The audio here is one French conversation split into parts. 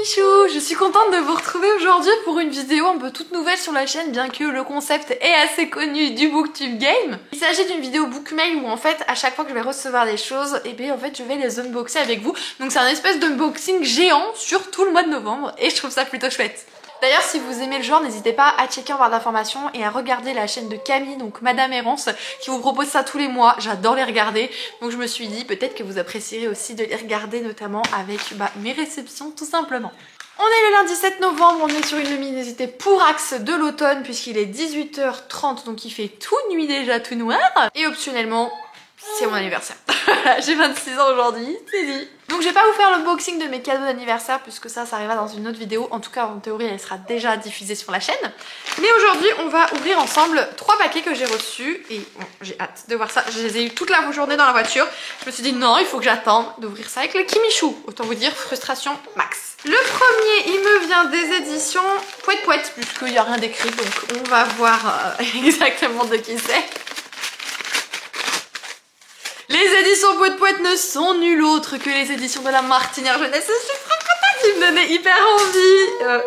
Kimichou, je suis contente de vous retrouver aujourd'hui pour une vidéo un peu toute nouvelle sur la chaîne, bien que le concept est assez connu du Booktube Game. Il s'agit d'une vidéo bookmail où en fait à chaque fois que je vais recevoir des choses, et bien en fait je vais les unboxer avec vous. Donc c'est un espèce d'unboxing géant sur tout le mois de novembre et je trouve ça plutôt chouette. D'ailleurs, si vous aimez le genre, n'hésitez pas à checker en barre d'informations et à regarder la chaîne de Camille, donc Madame Errance, qui vous propose ça tous les mois. J'adore les regarder, donc je me suis dit peut-être que vous apprécierez aussi de les regarder, notamment avec mes réceptions tout simplement. On est le lundi 7 novembre, on est sur une luminosité Pourax de l'automne puisqu'il est 18h30, donc il fait toute nuit déjà, tout noir. Et optionnellement, c'est mon anniversaire. J'ai 26 ans aujourd'hui, c'est dit. Donc je vais pas vous faire l'unboxing de mes cadeaux d'anniversaire puisque ça arrivera dans une autre vidéo. En tout cas en théorie elle sera déjà diffusée sur la chaîne. Mais aujourd'hui on va ouvrir ensemble 3 paquets que j'ai reçus. Et bon, j'ai hâte de voir ça. Je les ai eu toute la journée dans la voiture. Je me suis dit non, il faut que j'attende d'ouvrir ça avec le Kimichou. Autant vous dire frustration max. Le premier il me vient des éditions Pouet Pouet puisqu'il n'y a rien d'écrit. Donc on va voir exactement de qui c'est. Les éditions Pouet Pouet ne sont nul autre que les éditions de la Martinière Jeunesse. Je suis trop contente, qui me donnait hyper envie.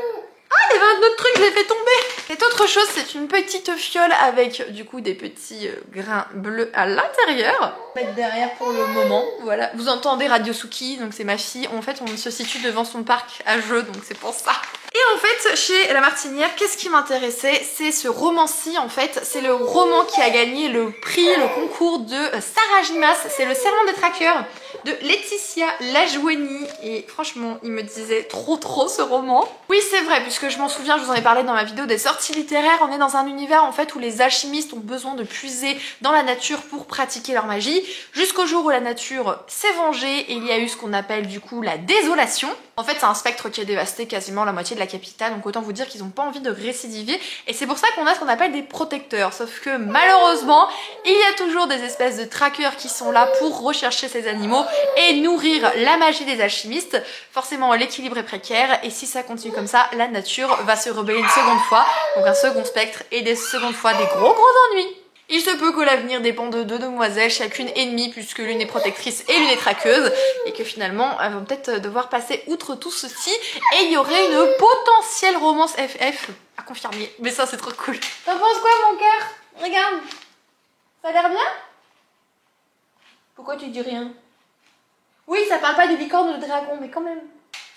Ah, il y avait un autre truc, je l'ai fait tomber. Cette autre chose, c'est une petite fiole avec du coup des petits grains bleus à l'intérieur. Mettre derrière pour le moment, voilà. Vous entendez Radio Suki, donc c'est ma fille. En fait, on se situe devant son parc à jeux, donc c'est pour ça. Et en fait, chez La Martinière, qu'est-ce qui m'intéressait? C'est ce roman-ci, en fait. C'est le roman qui a gagné le prix, le concours de Sarah Gimas. C'est Le Serment des traqueurs de Laetitia Lajoigny. Et franchement, il me disait trop ce roman. Oui, c'est vrai, puisque je m'en souviens, je vous en ai parlé dans ma vidéo des sorties littéraires. On est dans un univers, en fait, où les alchimistes ont besoin de puiser dans la nature pour pratiquer leur magie. Jusqu'au jour où la nature s'est vengée et il y a eu ce qu'on appelle, du coup, la désolation. En fait, c'est un spectre qui a dévasté quasiment la moitié de la capitale, donc autant vous dire qu'ils n'ont pas envie de récidiver, et c'est pour ça qu'on a ce qu'on appelle des protecteurs, sauf que malheureusement, il y a toujours des espèces de traqueurs qui sont là pour rechercher ces animaux et nourrir la magie des alchimistes. Forcément, l'équilibre est précaire, et si ça continue comme ça, la nature va se rebeller une seconde fois, donc un second spectre, et des secondes fois des gros ennuis. Il se peut que l'avenir dépende de deux demoiselles, chacune ennemie, puisque l'une est protectrice et l'une est traqueuse, et que finalement elles vont peut-être devoir passer outre tout ceci, et il y aurait une potentielle romance FF à confirmer. Mais ça c'est trop cool. T'en penses quoi mon cœur? Regarde. Ça a l'air bien? Pourquoi tu dis rien? Oui, ça parle pas de licorne ou de dragon, mais quand même.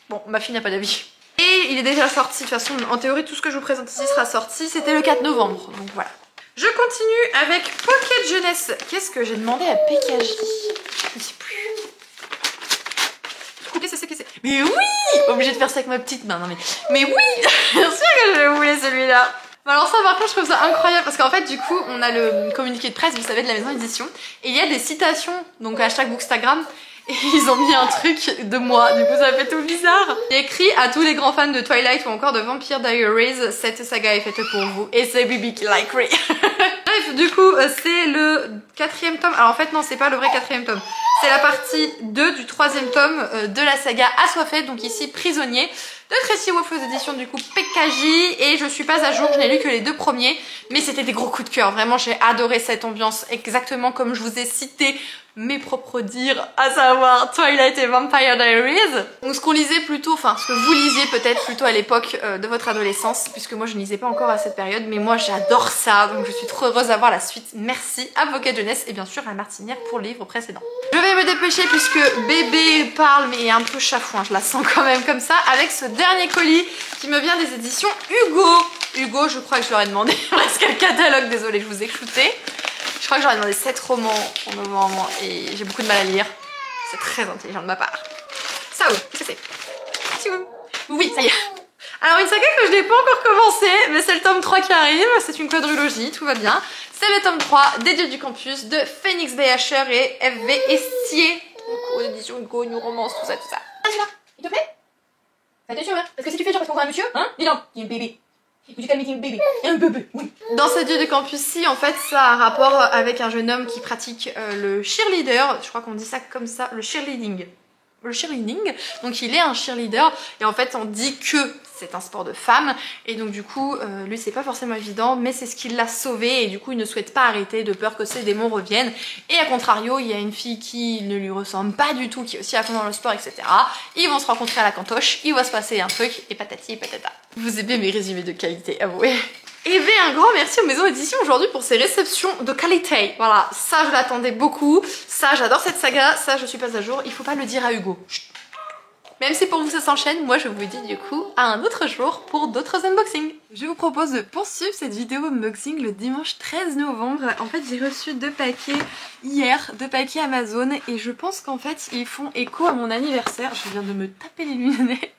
Bon, ma fille n'a pas d'avis. Et il est déjà sorti, de toute façon, en théorie tout ce que je vous présente ici sera sorti, c'était le 4 novembre, donc voilà. Je continue avec Pocket Jeunesse. Qu'est-ce que j'ai demandé à PKJ? Je ne sais plus. Mais oui! Obligée de faire ça avec ma petite main, non mais oui! Bien sûr que je voulais celui-là. Alors ça par contre je trouve ça incroyable parce qu'en fait du coup on a le communiqué de presse, vous savez, de la maison d'édition, et il y a des citations, donc hashtag Bookstagram. Et ils ont mis un truc de moi, du coup ça fait tout bizarre. Il y a écrit à tous les grands fans de Twilight ou encore de Vampire Diaries, cette saga est faite pour vous et c'est Bibi qui likerait. Bref, du coup c'est le 4e tome, alors en fait non c'est pas le vrai 4e tome, c'est la partie 2 du 3e tome de la saga Assoiffée, donc ici Prisonnier, de Tracy Wolf aux éditions du coup PKJ, et je suis pas à jour, je n'ai lu que les 2 premiers, mais c'était des gros coups de cœur, vraiment j'ai adoré cette ambiance, exactement comme je vous ai cité mes propres dires, à savoir Twilight et Vampire Diaries. Donc ce qu'on lisait plutôt, enfin ce que vous lisiez peut-être plutôt à l'époque de votre adolescence, puisque moi je ne lisais pas encore à cette période, mais moi j'adore ça, donc je suis trop heureuse d'avoir la suite. Merci à Pocket Jeunesse et bien sûr à Martinière pour le livre précédent. Je vais me dépêcher puisque bébé parle mais est un peu chafouin, je la sens quand même comme ça, avec ce dernier colis qui me vient des éditions Hugo. Hugo, je crois que je leur ai demandé presque un catalogue, désolée je vous ai shooté. Je crois que j'aurais demandé 7 romans en novembre et j'ai beaucoup de mal à lire. C'est très intelligent de ma part. Ça où? Qu'est-ce que c'est? Oui, ça y est. Alors une saga que je n'ai pas encore commencé, mais c'est le tome 3 qui arrive. C'est une quadrilogie, tout va bien. C'est le tome 3 des Dieux du Campus de Phoenix Beacher et FV Estier. Donc aux éditions Hugo, New Romance, tout ça. Ah, celui-là, il te plaît? Fais attention, hein. Parce que si tu fais genre parce qu'on voit un monsieur, hein? Dis non, il y a un bébé. Vous calmez un bébé. Un bébé, oui. Dans ces Dieux du Campus-ci, en fait, ça a un rapport avec un jeune homme qui pratique le cheerleader. Je crois qu'on dit ça comme ça, le cheerleading. le cheerleading, donc il est un cheerleader et en fait on dit que c'est un sport de femme et donc du coup lui c'est pas forcément évident mais c'est ce qui l'a sauvé et du coup il ne souhaite pas arrêter de peur que ses démons reviennent et à contrario il y a une fille qui ne lui ressemble pas du tout qui est aussi à fond dans le sport etc. Ils vont se rencontrer à la cantoche, il va se passer un truc et patati et patata. Vous aimez mes résumés de qualité, avouez. Et bien un grand merci aux maisons d'édition aujourd'hui pour ces réceptions de qualité. Voilà, ça je l'attendais beaucoup, ça j'adore cette saga, ça je suis pas à jour, il faut pas le dire à Hugo. Chut. Même si pour vous ça s'enchaîne, moi je vous dis du coup à un autre jour pour d'autres unboxings. Je vous propose de poursuivre cette vidéo unboxing le dimanche 13 novembre. En fait j'ai reçu 2 paquets hier, 2 paquets Amazon et je pense qu'en fait ils font écho à mon anniversaire. Je viens de me taper les lunettes.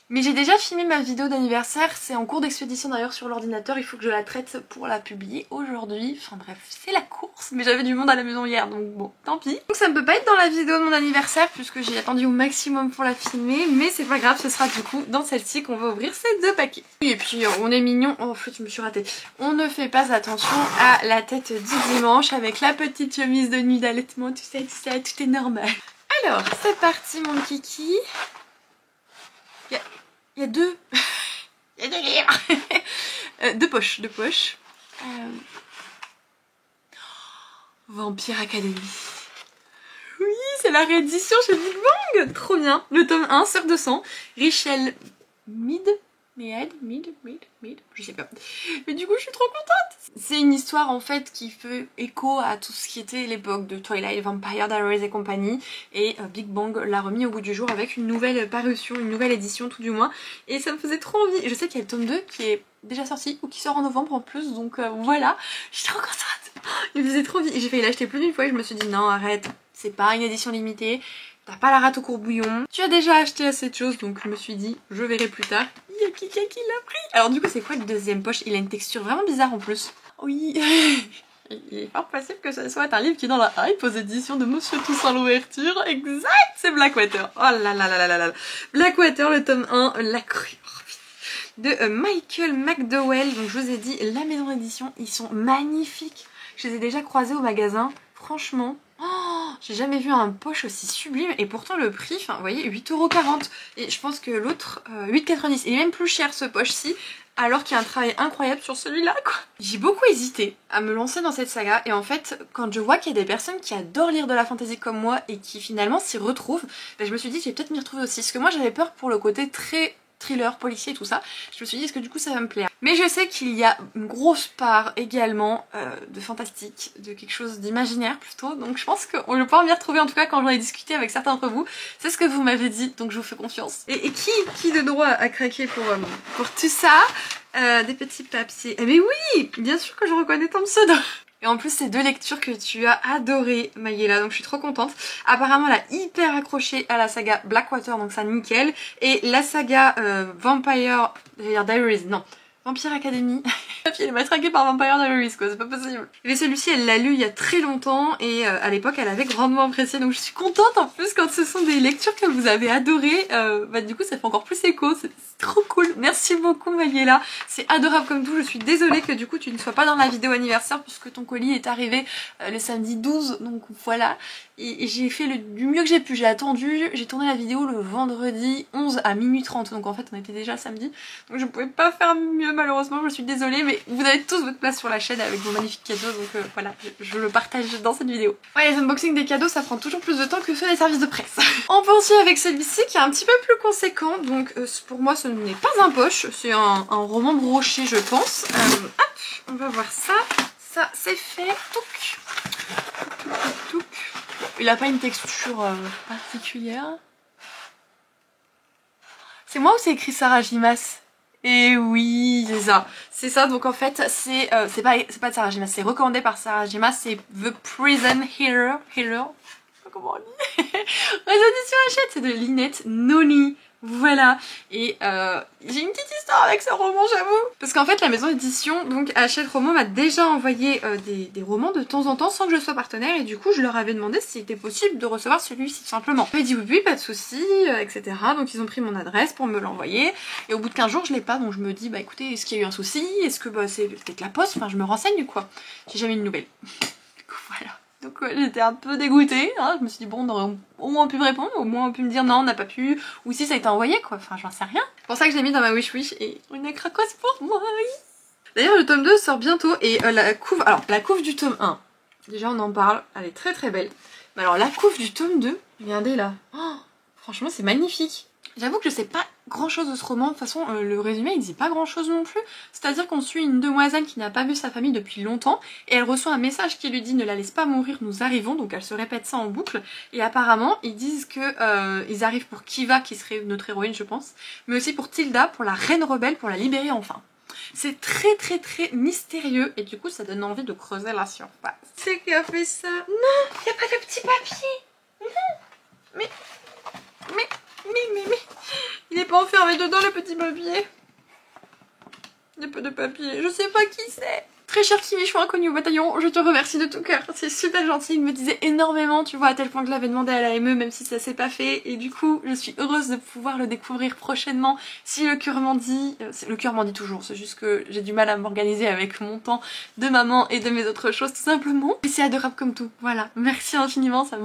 Mais j'ai déjà filmé ma vidéo d'anniversaire, c'est en cours d'expédition d'ailleurs sur l'ordinateur, il faut que je la traite pour la publier aujourd'hui. Enfin bref, c'est la course, mais j'avais du monde à la maison hier, donc bon, tant pis. Donc ça ne peut pas être dans la vidéo de mon anniversaire, puisque j'ai attendu au maximum pour la filmer, mais c'est pas grave, ce sera du coup dans celle-ci qu'on va ouvrir ces 2 paquets. Et puis on est mignon, oh en fait je me suis ratée. On ne fait pas attention à la tête du dimanche, avec la petite chemise de nuit d'allaitement, tout ça, tout est normal. Alors, c'est parti mon kiki. Il y a 2... Il y a 2 livres. 2 poches, 2 poches. Vampire Academy. Oui, c'est la réédition chez Big Bang. Trop bien. Le tome 1 sur 200. Richelle Mead, je sais pas. Mais du coup je suis trop contente. C'est une histoire en fait qui fait écho à tout ce qui était l'époque de Twilight, Vampire Diaries et compagnie. Et Big Bang l'a remis au bout du jour avec une nouvelle parution, une nouvelle édition tout du moins. Et ça me faisait trop envie. Je sais qu'il y a le tome 2 qui est déjà sorti ou qui sort en novembre en plus. Donc voilà, je suis trop contente. Il me faisait trop envie. J'ai failli l'acheter plus d'une fois et je me suis dit non arrête, c'est pas une édition limitée. T'as pas la rate au courbouillon. Tu as déjà acheté assez de choses donc je me suis dit je verrai plus tard. Il y a quelqu'un qui l'a pris. Alors du coup c'est quoi le deuxième poche? Il a une texture vraiment bizarre en plus. Oui. Il est fort possible que ce soit un livre qui est dans la hype aux éditions de Monsieur Toussaint l'ouverture. Exact, c'est Blackwater. Oh là là là là là. Blackwater le tome 1, la crue de Michael McDowell. Donc je vous ai dit la maison d'édition, ils sont magnifiques. Je les ai déjà croisés au magasin. Franchement, oh, j'ai jamais vu un poche aussi sublime et pourtant le prix, enfin vous voyez 8,40 €. Et je pense que l'autre 8,90 €. Il est même plus cher ce poche-ci alors qu'il y a un travail incroyable sur celui-là quoi. J'ai beaucoup hésité à me lancer dans cette saga et en fait quand je vois qu'il y a des personnes qui adorent lire de la fantasy comme moi et qui finalement s'y retrouvent, ben, je me suis dit que je vais peut-être m'y retrouver aussi. Parce que moi j'avais peur pour le côté très thriller, policier et tout ça. Je me suis dit est-ce que du coup ça va me plaire. Mais je sais qu'il y a une grosse part également de fantastique, de quelque chose d'imaginaire plutôt. Donc je pense qu'on va pouvoir m'y retrouver en tout cas quand j'en ai discuté avec certains d'entre vous. C'est ce que vous m'avez dit donc je vous fais confiance. Et qui de droit a craqué pour tout ça des petits papiers. Eh mais oui, bien sûr que je reconnais ton pseudo. Et en plus c'est 2 lectures que tu as adoré Mayela, donc je suis trop contente. Apparemment elle a hyper accroché à la saga Blackwater, donc ça nickel. Et la saga Vampire Diaries, non, Vampire Academy. Elle m'a traquée par Vampire Diaries quoi, c'est pas possible. Mais celui-ci elle l'a lu il y a très longtemps et à l'époque elle avait grandement apprécié. Donc je suis contente en plus quand ce sont des lectures que vous avez adorées. Bah du coup ça fait encore plus écho, c'est trop cool. Merci beaucoup Mayela, c'est adorable comme tout. Je suis désolée que du coup tu ne sois pas dans la vidéo anniversaire puisque ton colis est arrivé le samedi 12. Donc voilà. Et j'ai fait du mieux que j'ai pu, j'ai attendu, j'ai tourné la vidéo le vendredi 11 à minuit 30, donc en fait on était déjà samedi, donc je pouvais pas faire mieux malheureusement, je suis désolée, mais vous avez tous votre place sur la chaîne avec vos magnifiques cadeaux, donc voilà, je le partage dans cette vidéo. Ouais, les unboxings des cadeaux ça prend toujours plus de temps que ceux des services de presse. On poursuit avec celui-ci qui est un petit peu plus conséquent, donc pour moi ce n'est pas un poche, c'est un roman broché je pense. Hop, on va voir ça, ça c'est fait, touc. Il a pas une texture particulière. C'est moi ou c'est écrit Sarah Gimas? Et oui, c'est ça. C'est ça, donc en fait, c'est pas de Sarah Gimas, c'est recommandé par Sarah Gimas, c'est The Prison Healer. Je sais pas comment on dit. Les éditions Hachette, c'est de Lynette Noni. Voilà, et j'ai une petite histoire avec ce roman j'avoue. Parce qu'en fait la maison d'édition, donc Hachette Roman m'a déjà envoyé des romans de temps en temps sans que je sois partenaire. Et du coup je leur avais demandé si c'était possible de recevoir celui-ci tout simplement. Ils m'ont dit oui, pas de souci, etc. Donc ils ont pris mon adresse pour me l'envoyer. Et au bout de 15 jours je l'ai pas, donc je me dis bah écoutez, est-ce qu'il y a eu un souci? Est-ce que c'est peut-être la poste? Enfin je me renseigne quoi. J'ai jamais eu de nouvelles. Du coup voilà. Donc Donc j'étais un peu dégoûtée, hein. Je me suis dit bon, on aurait au moins pu me répondre, au moins on pu me dire non, on n'a pas pu, ou si ça a été envoyé quoi, enfin j'en sais rien. C'est pour ça que je l'ai mis dans ma wish et une cracos pour moi. D'ailleurs le tome 2 sort bientôt et la couve, alors la couve du tome 1, déjà on en parle, elle est très très belle. Mais alors la couve du tome 2, regardez là, oh, franchement c'est magnifique. J'avoue que je sais pas grand chose de ce roman, de toute façon le résumé il dit pas grand chose non plus. C'est-à-dire qu'on suit une demoiselle qui n'a pas vu sa famille depuis longtemps et elle reçoit un message qui lui dit ne la laisse pas mourir, nous arrivons, donc elle se répète ça en boucle. Et apparemment ils disent que ils arrivent pour Kiva qui serait notre héroïne je pense, mais aussi pour Tilda, pour la reine rebelle, pour la libérer enfin. C'est très très très mystérieux et du coup ça donne envie de creuser la surface. C'est qui a fait ça? Non, y a pas de petit papier. Non. Mais il est pas enfermé dedans le petit papier. Il y a pas de papier, je sais pas qui c'est. Très cher Kimichou inconnu au bataillon, je te remercie de tout cœur, c'est super gentil, il me disait énormément, tu vois, à tel point que je l'avais demandé à la ME, même si ça s'est pas fait, et du coup, je suis heureuse de pouvoir le découvrir prochainement, si le cœur m'en dit, le cœur m'en dit toujours, c'est juste que j'ai du mal à m'organiser avec mon temps de maman et de mes autres choses, tout simplement, et c'est adorable comme tout, voilà, merci infiniment, ça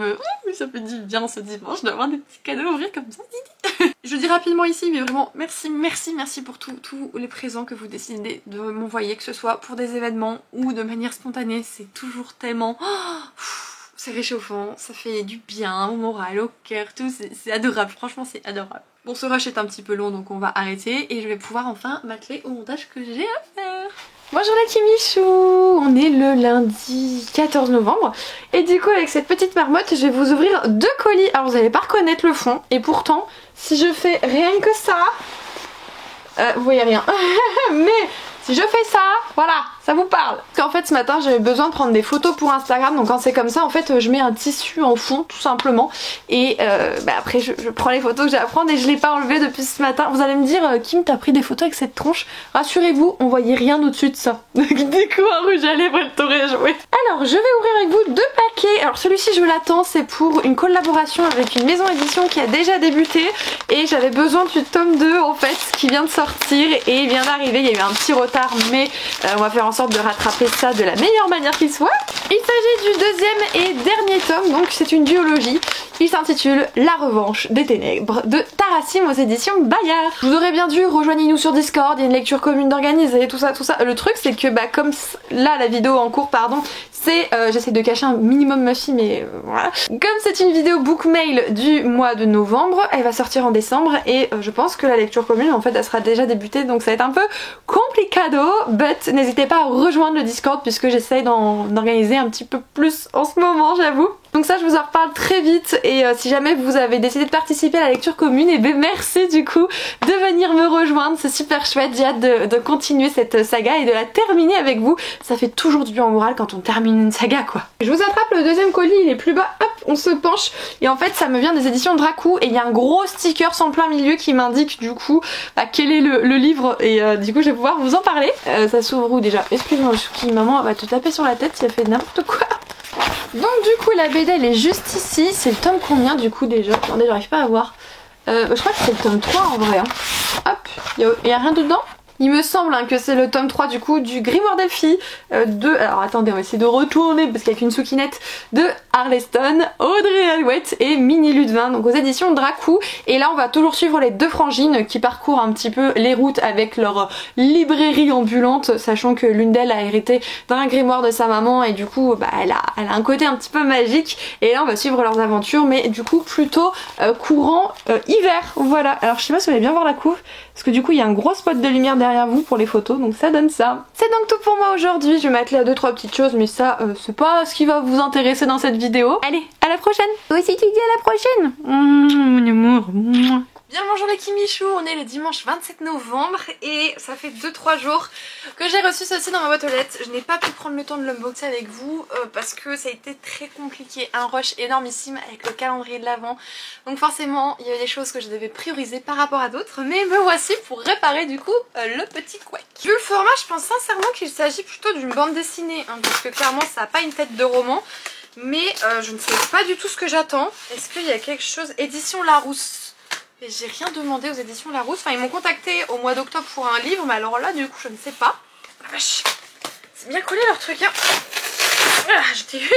fait du bien ce dimanche d'avoir des petits cadeaux à ouvrir comme ça, je dis rapidement ici, mais vraiment, merci pour tous les présents que vous décidez de m'envoyer, que ce soit pour des événements ou de manière spontanée, c'est toujours tellement... c'est réchauffant, ça fait du bien au moral, au cœur, tout, c'est adorable, franchement c'est adorable. Bon, ce rush est un petit peu long donc on va arrêter et je vais pouvoir enfin m'atteler au montage que j'ai à faire. Bonjour la Kimichou, on est le lundi 14 novembre et du coup avec cette petite marmotte je vais vous ouvrir 2 colis. Alors vous allez pas reconnaître le fond et pourtant si je fais rien que ça, vous voyez rien, mais si je fais ça, voilà, ça vous parle. Parce qu'en fait ce matin j'avais besoin de prendre des photos pour Instagram, donc quand c'est comme ça en fait je mets un tissu en fond tout simplement et après je prends les photos que j'ai à prendre et je l'ai pas enlevé depuis ce matin. Vous allez me dire Kim t'as pris des photos avec cette tronche? Rassurez-vous, on voyait rien au-dessus de ça. Donc du coup un rouge à lèvres elle t'aurait joué. Alors je vais ouvrir avec vous 2 paquets. Alors celui-ci je l'attends, c'est pour une collaboration avec une maison édition qui a déjà débuté et j'avais besoin du tome 2 en fait qui vient de sortir et il vient d'arriver, il y a eu un petit retard mais on va faire en sorte de rattraper ça de la meilleure manière qu'il soit. Il s'agit du 2e et dernier tome, donc c'est une duologie. Il s'intitule La Revanche des Ténèbres de Tarassim aux éditions Bayard. Je vous aurais bien dit rejoignez-nous sur Discord, il y a une lecture commune d'organiser, tout ça. Le truc c'est que comme là la vidéo en cours pardon, c'est j'essaie de cacher un minimum ma fille mais voilà. Comme c'est une vidéo book mail du mois de novembre, elle va sortir en décembre et je pense que la lecture commune en fait elle sera déjà débutée donc ça va être un peu complicado, but n'hésitez pas à rejoindre le Discord puisque j'essaye d'organiser un petit peu plus en ce moment j'avoue. Donc ça je vous en reparle très vite et si jamais vous avez décidé de participer à la lecture commune, et bien merci du coup de venir me rejoindre, c'est super chouette, j'ai hâte de continuer cette saga et de la terminer avec vous, ça fait toujours du bien au moral quand on termine une saga quoi. Je vous attrape le 2e colis, il est plus bas, hop on se penche et en fait ça me vient des éditions Dracou et il y a un gros sticker sans plein milieu qui m'indique du coup quel est le livre et du coup je vais pouvoir vous en parler. Ça s'ouvre où déjà? Excuse-moi Chouki, maman elle va te taper sur la tête si elle fait n'importe quoi. Donc du coup la BD elle est juste ici, c'est le tome combien du coup déjà? Attendez j'arrive pas à voir, je crois que c'est le tome 3 en vrai hein. Hop, il y a rien dedans? Il me semble que c'est le tome 3 du coup du Grimoire d'Elphie de... Alors attendez, on va essayer de retourner parce qu'avec une souquinette de Arleston, Audrey Alouette et Minnie Ludvin, donc aux éditions Dracou. Et là on va toujours suivre les 2 frangines qui parcourent un petit peu les routes avec leur librairie ambulante, sachant que l'une d'elles a hérité d'un grimoire de sa maman et du coup elle a un côté un petit peu magique. Et là on va suivre leurs aventures mais du coup plutôt courant hiver, voilà. Alors je sais pas si vous allez bien voir la couve parce que du coup il y a un gros spot de lumière derrière vous pour les photos donc ça donne ça. C'est donc tout pour moi aujourd'hui, je vais m'atteler à 2-3 petites choses mais ça c'est pas ce qui va vous intéresser dans cette vidéo. Allez, à la prochaine. Toi aussi tu dis à la prochaine. Mon amour. Bien bonjour les Kimichou, on est le dimanche 27 novembre et ça fait 2-3 jours que j'ai reçu ceci dans ma boîte aux lettres. Je n'ai pas pu prendre le temps de l'unboxer avec vous parce que ça a été très compliqué, un rush énormissime avec le calendrier de l'Avent. Donc forcément il y avait des choses que je devais prioriser par rapport à d'autres, mais me voici pour réparer du coup le petit couac. Vu le format, je pense sincèrement qu'il s'agit plutôt d'une bande dessinée hein, parce que clairement ça n'a pas une tête de roman. Mais je ne sais pas du tout ce que j'attends. Est-ce qu'il y a quelque chose? Édition Larousse. Et j'ai rien demandé aux éditions Larousse. Enfin, ils m'ont contacté au mois d'octobre pour un livre, mais alors là, du coup, je ne sais pas. La vache, c'est bien collé leur truc, hein. Ah, je t'ai eu.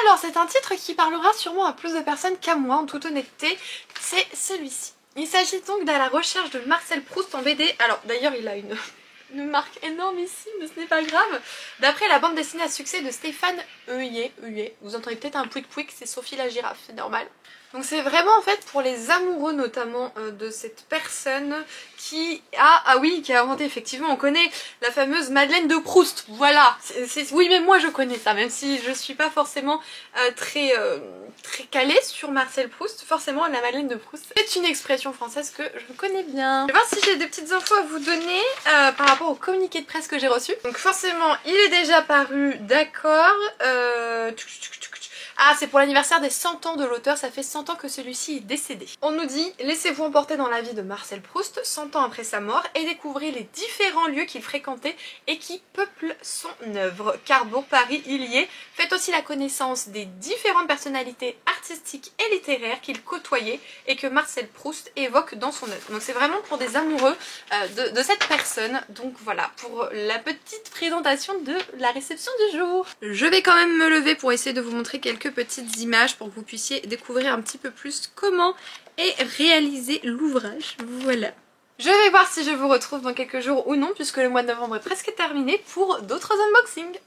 Alors c'est un titre qui parlera sûrement à plus de personnes qu'à moi en toute honnêteté, c'est celui-ci. Il s'agit donc de la recherche de Marcel Proust en BD. Alors d'ailleurs il a une marque énormissime, mais ce n'est pas grave. D'après la bande dessinée à succès de Stéphane Heuillet, vous entendez peut-être un pouic pouic, c'est Sophie la girafe, c'est normal. Donc c'est vraiment en fait pour les amoureux notamment de cette personne qui a, qui a inventé, effectivement on connaît la fameuse Madeleine de Proust, voilà, oui mais moi je connais ça, même si je suis pas forcément très calée sur Marcel Proust, forcément la Madeleine de Proust c'est une expression française que je connais bien. Je vais voir si j'ai des petites infos à vous donner par rapport au communiqué de presse que j'ai reçu. Donc forcément il est déjà paru, d'accord, ah, c'est pour l'anniversaire des 100 ans de l'auteur, ça fait 100 ans que celui-ci est décédé. On nous dit, laissez-vous emporter dans la vie de Marcel Proust, 100 ans après sa mort, et découvrez les différents lieux qu'il fréquentait et qui peuplent son œuvre. Carbourg, Paris, il y est. Faites aussi la connaissance des différentes personnalités artistiques et littéraires qu'il côtoyait et que Marcel Proust évoque dans son œuvre. Donc c'est vraiment pour des amoureux de cette personne. Donc voilà, pour la petite présentation de la réception du jour. Je vais quand même me lever pour essayer de vous montrer quelques petites images pour que vous puissiez découvrir un petit peu plus comment est réalisé l'ouvrage. Voilà. Je vais voir si je vous retrouve dans quelques jours ou non, puisque le mois de novembre est presque terminé pour d'autres unboxings.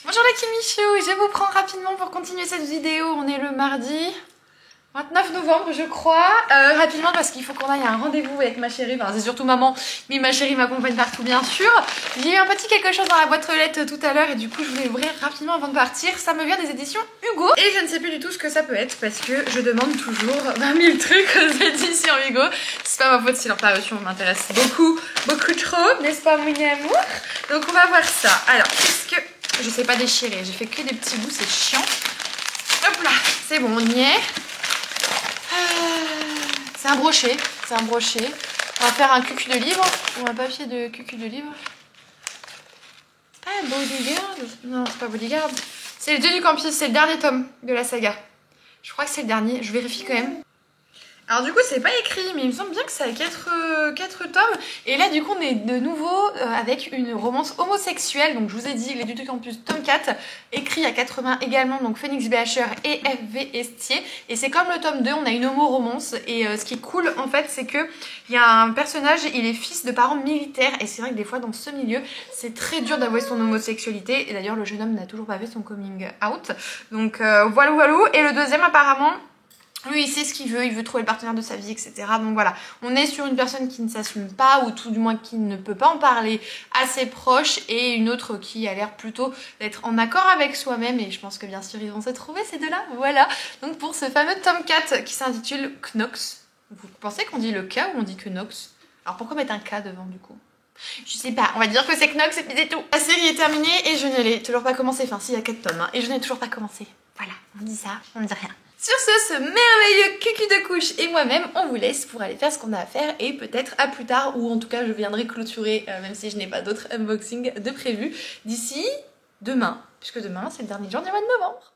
Bonjour la Kimichou, je vous prends rapidement pour continuer cette vidéo. On est le mardi 29 novembre je crois, rapidement parce qu'il faut qu'on aille à un rendez-vous avec ma chérie, enfin c'est surtout maman, mais ma chérie m'accompagne partout bien sûr. J'ai eu un petit quelque chose dans la boîte aux lettres tout à l'heure et du coup je voulais ouvrir rapidement avant de partir. Ça me vient des éditions Hugo et je ne sais plus du tout ce que ça peut être parce que je demande toujours 20 000 trucs aux éditions Hugo. C'est pas ma faute si leur parution m'intéresse beaucoup trop, n'est-ce pas mon amour? Donc on va voir ça. Alors qu'est-ce que... Je sais pas déchirer, j'ai fait que des petits bouts, c'est chiant. Hop là, c'est bon, on y est. C'est un brochet, c'est un brochet. On va faire un cucu de livre ou un papier de cucu de livre. C'est pas Bodyguard? Non, c'est pas Bodyguard. C'est les 2 du campus, c'est le dernier tome de la saga. Je crois que c'est le dernier, je vérifie quand même. Alors du coup c'est pas écrit mais il me semble bien que ça a 4 tomes. Et là du coup on est de nouveau avec une romance homosexuelle. Donc je vous ai dit les 2 du campus tome 4, écrit à 80 également, donc Phoenix BHR et FV Estier. Et c'est comme le tome 2, on a une homo-romance. Et ce qui est cool en fait c'est que il y a un personnage, il est fils de parents militaires. Et c'est vrai que des fois dans ce milieu c'est très dur d'avouer son homosexualité. Et d'ailleurs le jeune homme n'a toujours pas fait son coming out. Donc voilà. Et le deuxième apparemment... lui il sait ce qu'il veut trouver le partenaire de sa vie, etc. Donc voilà, on est sur une personne qui ne s'assume pas, ou tout du moins qui ne peut pas en parler à ses proches, et une autre qui a l'air plutôt d'être en accord avec soi-même, et je pense que bien sûr ils vont se trouver ces deux-là, voilà. Donc pour ce fameux tome 4 qui s'intitule Knox, vous pensez qu'on dit le K ou on dit que Knox? Alors pourquoi mettre un K devant du coup? Je sais pas, on va dire que c'est Knox et puis c'est tout. La série est terminée et je ne l'ai toujours pas commencé, enfin si il y a 4 tomes, hein, et je n'ai toujours pas commencé. Voilà, on dit ça, on ne dit rien. Sur ce merveilleux cucu de couche et moi-même, on vous laisse pour aller faire ce qu'on a à faire et peut-être à plus tard, ou en tout cas je viendrai clôturer, même si je n'ai pas d'autres unboxings de prévu, d'ici demain, puisque demain c'est le dernier jour du mois de novembre.